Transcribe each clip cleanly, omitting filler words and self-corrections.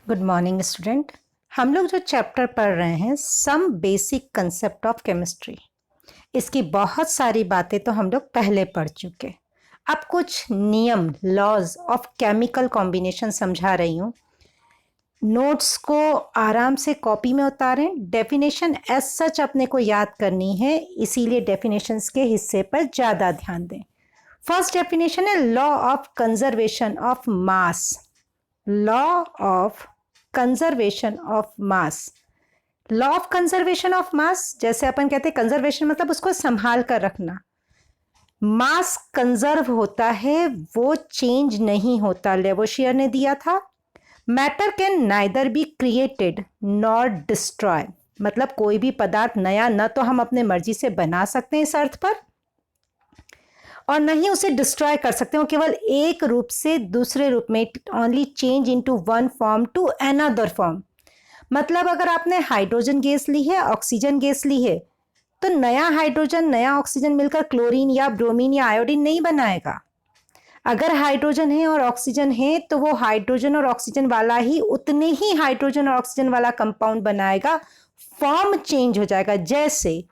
Good morning student. हम लोग जो चैप्टर पढ़ रहे हैं some basic concept of chemistry, इसकी बहुत सारी बातें तो हम लोग पहले पढ़ चुके। अब कुछ नियम लॉज ऑफ केमिकल कॉम्बिनेशन समझा रही हूँ। नोट्स को आराम से कॉपी में उतारें। डेफिनेशन एज सच अपने को याद करनी है, इसीलिए डेफिनेशंस के हिस्से पर ज़्यादा ध्यान दें। फर्स्ट डेफिनेशन है law of conservation of mass. Law of conservation of mass. Law of conservation of मास, जैसे अपन कहते हैं कंजर्वेशन मतलब उसको संभाल कर रखना। मास कंजर्व होता है, वो चेंज नहीं होता। लेवोशियर ने दिया था matter can neither be created nor destroy, मतलब कोई भी पदार्थ नया न तो हम अपने मर्जी से बना सकते हैं इस अर्थ पर, और न ही उसे डिस्ट्रॉय कर सकते हो, केवल एक रूप से दूसरे रूप में, only change into one form to another form. मतलब अगर आपने हाइड्रोजन गैस ली है, ऑक्सीजन गैस ली है, तो नया हाइड्रोजन नया ऑक्सीजन मिलकर क्लोरीन या ब्रोमीन या आयोडीन नहीं बनाएगा। अगर हाइड्रोजन है और ऑक्सीजन है तो वो हाइड्रोजन और ऑक्सीजन वाला ही उतने ही हाइड्रोजन और ऑक्सीजन वाला कंपाउंड बनाएगा, फॉर्म चेंज हो जाएगा। जैसे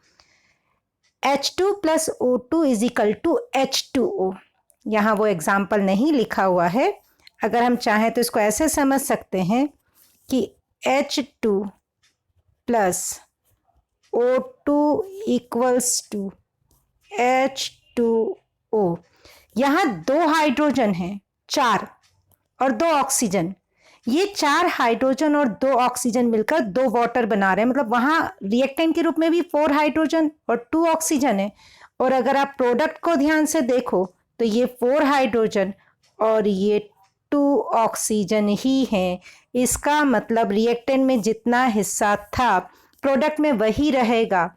H2 plus O2 is equal to H2O। यहाँ वो एग्जाम्पल नहीं लिखा हुआ है, अगर हम चाहें तो इसको ऐसे समझ सकते हैं कि H2 plus O2 equals to H2O। यहाँ दो हाइड्रोजन हैं, 4, और 2 ऑक्सीजन। ये 4 हाइड्रोजन और 2 ऑक्सीजन मिलकर 2 वाटर बना रहे हैं, मतलब वहाँ रिएक्टेंट के रूप में भी 4 हाइड्रोजन और 2 ऑक्सीजन है। और अगर आप प्रोडक्ट को ध्यान से देखो तो ये 4 हाइड्रोजन और ये 2 ऑक्सीजन ही हैं। इसका मतलब रिएक्टेंट में जितना हिस्सा था प्रोडक्ट में वही रहेगा,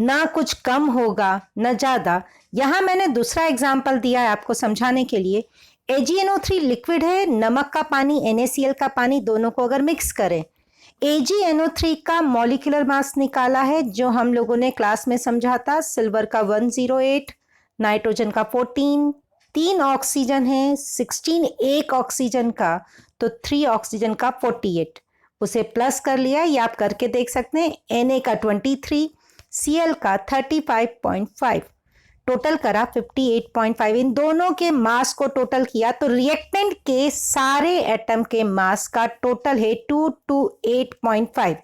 ना कुछ कम होगा ना ज़्यादा। यहाँ मैंने दूसरा एग्जाम्पल दिया है आपको समझाने के लिए। AgNO3 लिक्विड है, नमक का पानी NaCl का पानी, दोनों को अगर मिक्स करें, AgNO3 का मॉलिक्यूलर मास निकाला है जो हम लोगों ने क्लास में समझा था। सिल्वर का 108, नाइट्रोजन का 14, 3 ऑक्सीजन है, 16 एक ऑक्सीजन का, तो 3 ऑक्सीजन का 48। उसे प्लस कर लिया, ये आप करके देख सकते हैं। Na का 23, Cl का 35.5, टोटल करा 58.5। इन दोनों के मास को टोटल किया तो रिएक्टेंट के सारे एटम के मास का टोटल है 228.5।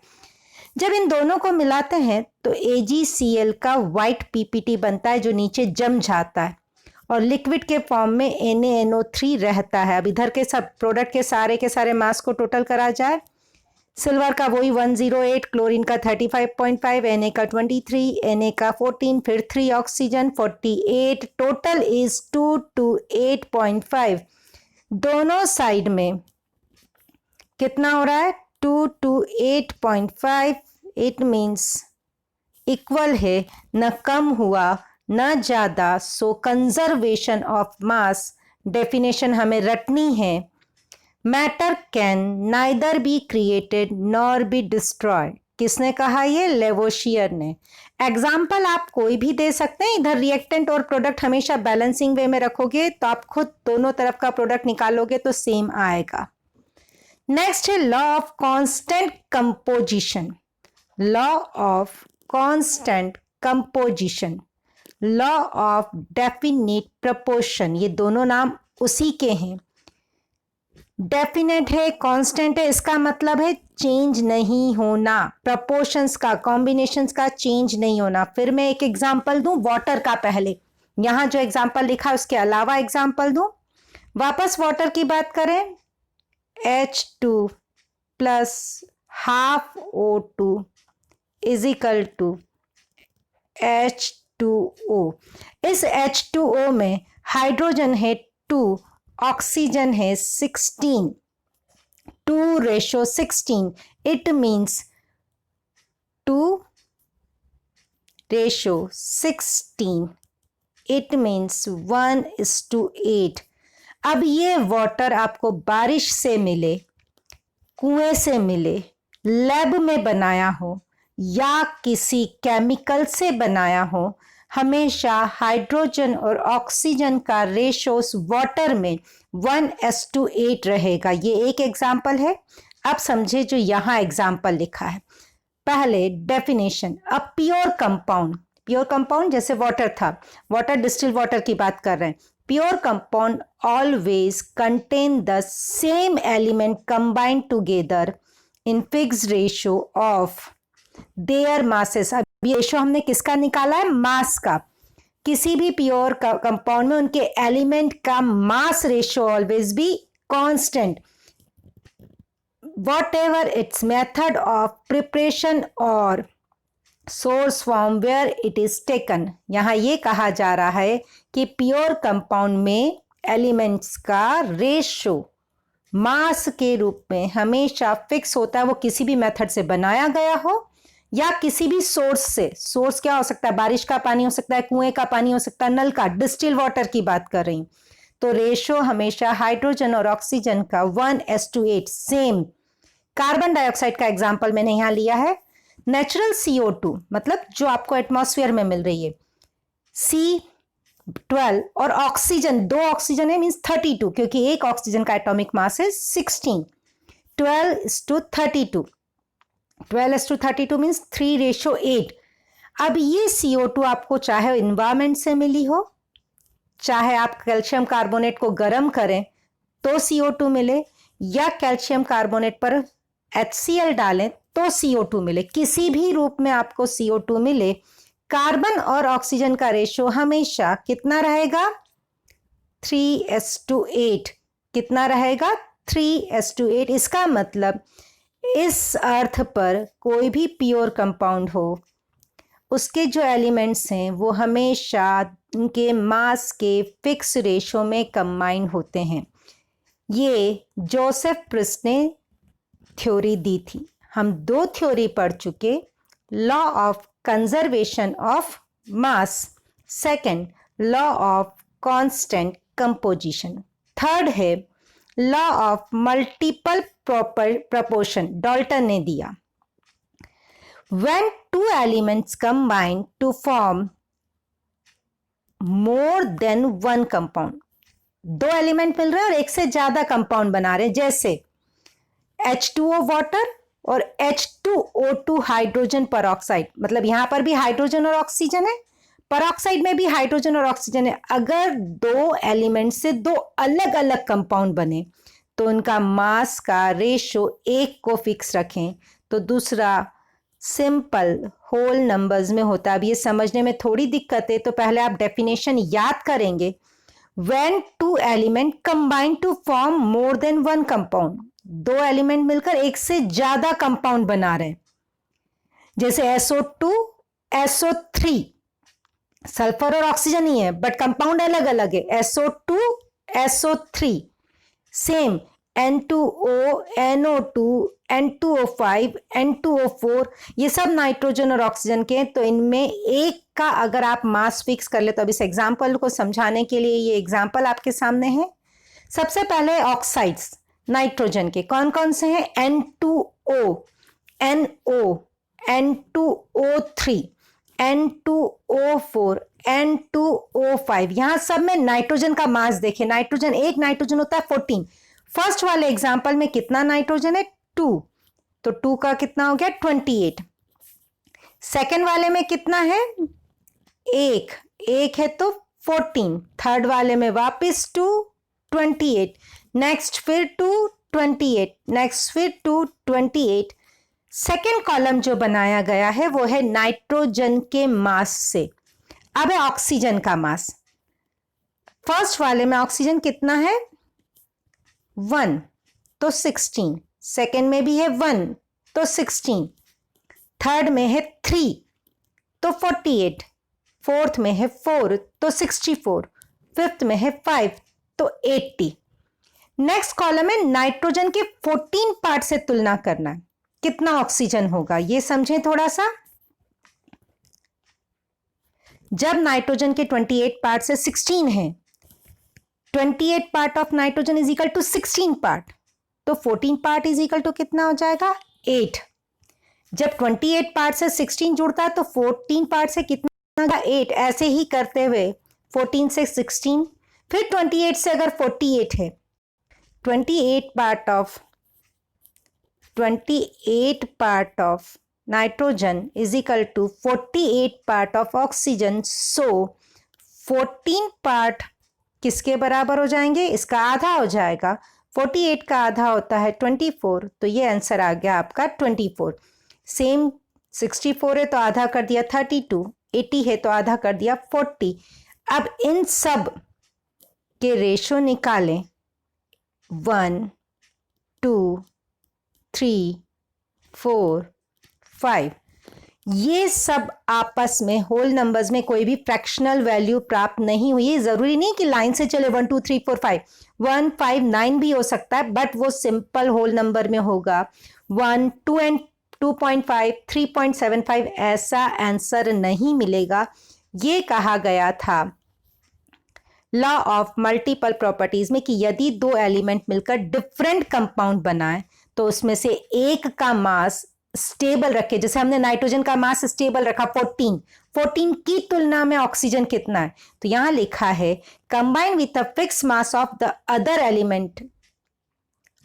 जब इन दोनों को मिलाते हैं तो AgCl का व्हाइट PPT बनता है जो नीचे जम जाता है और लिक्विड के फॉर्म में NaNO3 रहता है। अब इधर के सब प्रोडक्ट के सारे मास को टोटल करा जाए। सिल्वर का वही 108, क्लोरीन का 35.5, Na का 23, Na का 14, फिर 3 ऑक्सीजन 48, टोटल इज 228.5। दोनों साइड में कितना हो रहा है? 228.5। इट मीन्स इक्वल है, न कम हुआ न ज़्यादा। सो कंजर्वेशन ऑफ मास डेफिनेशन हमें रटनी है। Matter can neither be created nor be destroy. किसने कहा? ये लेवोशियर ने। एग्जाम्पल आप कोई भी दे सकते हैं। इधर रिएक्टेंट और प्रोडक्ट हमेशा बैलेंसिंग वे में रखोगे तो आप खुद दोनों तरफ का प्रोडक्ट निकालोगे तो सेम आएगा। नेक्स्ट है law of constant composition. Law of constant composition, law of definite proportion, ये दोनों नाम उसी के हैं। डेफिनेट है, कांस्टेंट है, इसका मतलब है चेंज नहीं होना। प्रोपोर्शंस का, कॉम्बिनेशंस का चेंज नहीं होना। फिर मैं एक एग्जांपल दूं वाटर का। पहले यहां जो एग्जांपल लिखा है उसके अलावा एग्जांपल दूं। वापस वाटर की बात करें, H2 plus half O2 is equal to H2O। इस H2O में हाइड्रोजन है 2, ऑक्सीजन है 16, 2:16। It means 2:16। It means 1:8। अब ये वाटर आपको बारिश से मिले, कुएं से मिले, लैब में बनाया हो या किसी केमिकल से बनाया हो, हमेशा हाइड्रोजन और ऑक्सीजन का रेशो वाटर में 1:8 रहेगा। ये एक एग्जाम्पल है। अब समझे जो यहाँ एग्जाम्पल लिखा है। पहले definition, a pure compound, pure compound जैसे वाटर था, वाटर डिस्टिल वाटर की बात कर रहे हैं। Pure compound always contain the same element combined together in fixed ratio of their masses. अब ये रेशियो हमने किसका निकाला है? मास का। किसी भी प्योर कंपाउंड में उनके एलिमेंट का mass ratio always be constant, whatever its method of preparation or source form where it is taken। यहाँ ये कहा जा रहा है कि प्योर कंपाउंड में एलिमेंट्स का रेशो मास के रूप में हमेशा फिक्स होता है, वो किसी भी मेथड से बनाया गया हो या किसी भी सोर्स से। सोर्स क्या हो सकता है? बारिश का पानी हो सकता है, कुएं का पानी हो सकता है, नल का, डिस्टिल वाटर की बात कर रही हूं। तो रेशो हमेशा हाइड्रोजन और ऑक्सीजन का 1:8 सेम। कार्बन डाइऑक्साइड का एग्जाम्पल मैंने यहां लिया है। नेचुरल CO2 मतलब जो आपको एटमॉस्फेयर में मिल रही है, C12 और ऑक्सीजन, 2 ऑक्सीजन है मींस 32, क्योंकि एक ऑक्सीजन का एटॉमिक मास है 16। 12:32, 12:32 मींस 3:8। अब ये CO2 आपको चाहे इन्वायरमेंट से मिली हो, चाहे आप कैल्शियम कार्बोनेट को गर्म करें तो CO2 मिले, या कैल्शियम कार्बोनेट पर HCl डालें तो CO2 मिले, किसी भी रूप में आपको CO2 मिले, कार्बन और ऑक्सीजन का रेशो हमेशा कितना रहेगा? 3:8। कितना रहेगा? 3:8। इसका मतलब इस अर्थ पर कोई भी प्योर कंपाउंड हो, उसके जो एलिमेंट्स हैं वो हमेशा उनके मास के फिक्स रेशो में कंबाइन होते हैं। ये जोसेफ प्रिस्ट ने थ्योरी दी थी। हम 2 थ्योरी पढ़ चुके, law of conservation of mass, second law of constant composition, third है law of multiple proportion, Dalton ने दिया। When 2 elements combine to form more than 1 compound, 2 element मिल रहे हैं और एक से ज्यादा कंपाउंड बना रहे हैं, जैसे H2O वाटर और H2O2 हाइड्रोजन परऑक्साइड, मतलब यहां पर भी हाइड्रोजन और ऑक्सीजन है, परऑक्साइड में भी हाइड्रोजन और ऑक्सीजन है। अगर 2 एलिमेंट से 2 अलग अलग कंपाउंड बने तो उनका मास का रेशो 1 को फिक्स रखें तो दूसरा सिंपल होल नंबर्स में होता है। अब ये समझने में थोड़ी दिक्कत है, तो पहले आप डेफिनेशन याद करेंगे। When 2 element combine to form more than 1 compound, 2 element मिलकर एक से ज्यादा कंपाउंड बना रहे हैं, जैसे SO2 SO3, सल्फर और ऑक्सीजन ही है बट कंपाउंड अलग अलग है, SO2 SO3, same N2O NO2 N2O5 N2O4, ये सब नाइट्रोजन और ऑक्सीजन के। तो इनमें एक का अगर आप मास फिक्स कर ले, तो अब इस एग्जाम्पल को समझाने के लिए ये एग्जाम्पल आपके सामने है। सबसे पहले ऑक्साइड्स नाइट्रोजन के कौन कौन से हैं? N2O NO N2O3 N2O4 N2O5, यहां सब में नाइट्रोजन का मास देखें। नाइट्रोजन, एक नाइट्रोजन होता है 14। फर्स्ट वाले एग्जाम्पल में कितना नाइट्रोजन है? 2, तो 2 का कितना हो गया? 28। सेकेंड वाले में कितना है? एक है तो 14। थर्ड वाले में वापस 2, 28, नेक्स्ट फिर 2, 28, नेक्स्ट फिर 2, 28। सेकेंड कॉलम जो बनाया गया है वो है नाइट्रोजन के मास से। अब है ऑक्सीजन का मास। फर्स्ट वाले में ऑक्सीजन कितना है? 1, तो 16। सेकेंड में भी है 1, तो 16। थर्ड में है 3, तो 48। फोर्थ में है 4, तो 64। फिफ्थ में है 5, तो 80। नेक्स्ट कॉलम है नाइट्रोजन के 14 पार्ट से तुलना करना, कितना ऑक्सीजन होगा ये समझें थोड़ा सा। जब नाइट्रोजन के 28 पार्ट से 16 है, 28 part of nitrogen is equal to 16 part, तो 14 पार्ट इज इक्वल टू कितना हो जाएगा? 8। जब 28 पार्ट से 16 जुड़ता है तो 14 पार्ट से कितना 8 ऐसे ही करते हुए 14 से 16, फिर 28 से अगर 48 है, 28 part of nitrogen is equal to 48 part of oxygen. So 14 part किसके बराबर हो जाएंगे? इसका आधा हो जाएगा। 48 का आधा होता है 24, तो ये आंसर आ गया आपका 24। सेम 64 है तो आधा कर दिया 32, 80 है तो आधा कर दिया 40। अब इन सब के रेशो निकालें, 1 2 3 4 5। ये सब आपस में होल नंबर्स में कोई भी फ्रैक्शनल वैल्यू प्राप्त नहीं हुई। जरूरी नहीं कि लाइन से चले 1 2 3 4 5, 1 5 9 भी हो सकता है, बट वो सिंपल होल नंबर में होगा। 1 2 एंड 2.5 3.75 ऐसा आंसर नहीं मिलेगा। ये कहा गया था लॉ ऑफ मल्टीपल प्रॉपर्टीज में कि यदि दो एलिमेंट मिलकर डिफरेंट कंपाउंड बनाए तो उसमें से एक का मास स्टेबल रखे। जैसे हमने नाइट्रोजन का मास स्टेबल रखा 14 की तुलना में ऑक्सीजन कितना है, तो यहां लिखा है combine with a fix mass of the other element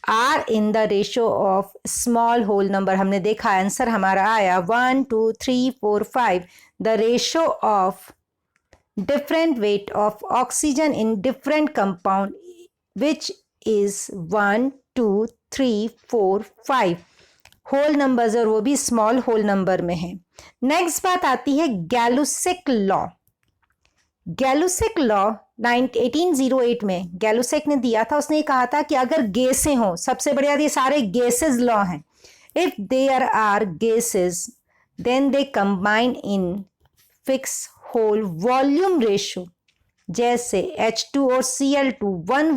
are in the ratio of small whole number. हमने देखा आंसर हमारा आया 1 2 3 4 5। The ratio of different weight of oxygen in different compound which is 1 2 3 4 5 whole numbers और वो भी small whole number में है। Next बात आती है गैलुसिक लॉ। गैलुसिक लॉ 1808 में गैलुसिक ने दिया था। उसने कहा था कि अगर गैसें हो, सबसे बढ़िया ये सारे गैसेस लॉ हैं, if there are gases then they combine in fix whole volume ratio. जैसे H2 और Cl2 1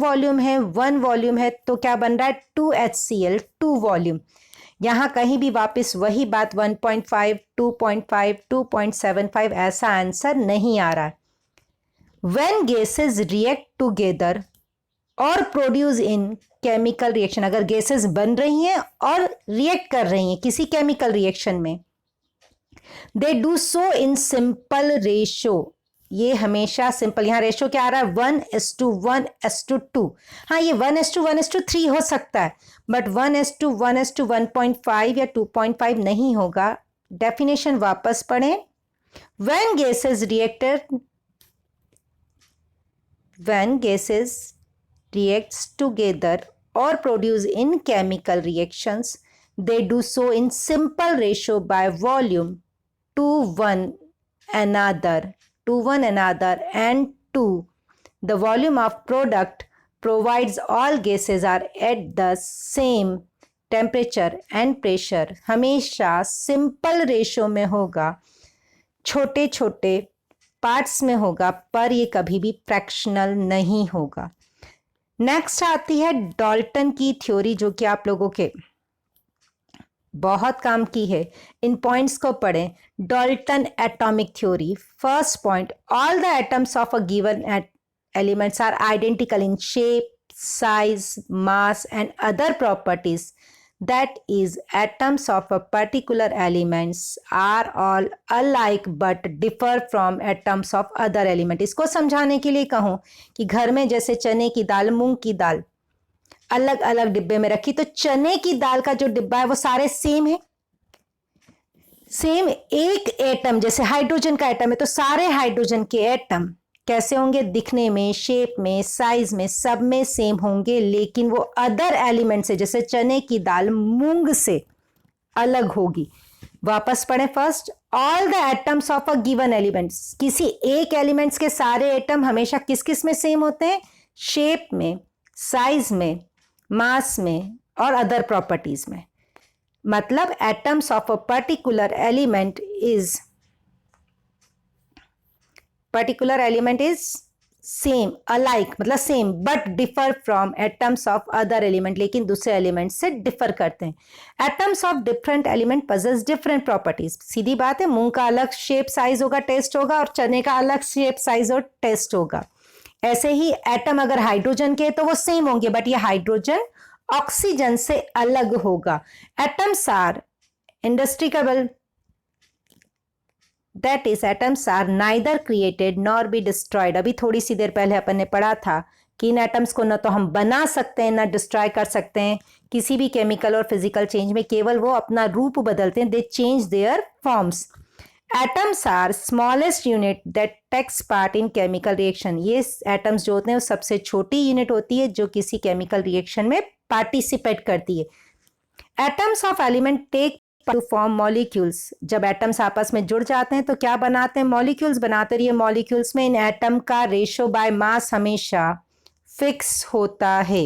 वॉल्यूम है तो क्या बन रहा है 2HCl 2 वॉल्यूम। यहां कहीं भी वापस वही बात 1.5 2.5 2.75 ऐसा आंसर नहीं आ रहा है। व्हेन गैसेस रिएक्ट टुगेदर और प्रोड्यूस इन केमिकल रिएक्शन, अगर गैसेस बन रही हैं और रिएक्ट कर रही हैं किसी केमिकल रिएक्शन में, they do so in simple ratio. ये हमेशा सिंपल, यहां रेशो क्या आ रहा है 1:1:2। हाँ, ये 1:1:3 हो सकता है, बट 1:1:1.5 या 2.5 नहीं होगा। डेफिनेशन वापस पढ़ें। When gases reacts together or produce in chemical reactions, they do so in simple ratio by volume to one another and 2 the volume of product provides all gases are at the same temperature and pressure। हमेशा simple ratio में होगा, छोटे छोटे parts में होगा, पर ये कभी भी फ्रैक्शनल नहीं होगा। नेक्स्ट आती है डाल्टन की थ्योरी, जो कि आप लोगों के बहुत काम की है। इन पॉइंट्स को पढ़ें। Dalton atomic theory. First point, all the atoms of a given elements are identical in shape, size, mass and other properties. That is atoms of a particular elements are all alike but differ from atoms of other element. इसको समझाने के लिए कहूँ कि घर में जैसे चने की दाल, मूंग की दाल अलग अलग डिब्बे में रखी, तो चने की दाल का जो डिब्बा है वो सारे सेम है। सेम एक एटम, जैसे हाइड्रोजन का एटम है तो सारे हाइड्रोजन के एटम कैसे होंगे? दिखने में, शेप में, साइज में, सब में सेम होंगे, लेकिन वो अदर एलिमेंट से, जैसे चने की दाल मूंग से अलग होगी। वापस पढ़ें। First, all the atoms of a given elements. किसी एक एलिमेंट्स के सारे एटम हमेशा किस किस में सेम होते हैं? शेप में, साइज में, मास में और अदर प्रॉपर्टीज में। मतलब atoms of a particular element is same, alike मतलब same, but differ from atoms of other element, लेकिन दूसरे एलिमेंट से डिफर करते हैं। Atoms of different element possess different properties. सीधी बात है, मूंग का अलग शेप साइज होगा, टेस्ट होगा, और चने का अलग शेप साइज और टेस्ट होगा। ऐसे ही एटम अगर हाइड्रोजन के तो वो सेम होंगे, बट ये हाइड्रोजन ऑक्सीजन से अलग होगा। Atoms are indistinguishable that is atoms are neither created nor be destroyed. अभी थोड़ी सी देर पहले अपन ने पढ़ा था कि इन एटम्स को न तो हम बना सकते हैं ना डिस्ट्रॉय कर सकते हैं। किसी भी केमिकल और फिजिकल चेंज में केवल वो अपना रूप बदलते हैं, they change their forms. Atoms are smallest unit that takes part in chemical reaction. ये एटम्स जो होते हैं वो सबसे छोटी यूनिट होती है जो किसी केमिकल रिएक्शन में पार्टिसिपेट करती है। Atoms of element take to form molecules. जब एटम्स आपस में जुड़ जाते हैं तो क्या बनाते हैं? मॉलिक्यूल्स बनाते हैं। ये मॉलिक्यूल्स में इन एटम का रेशो बाय मास हमेशा फिक्स होता है।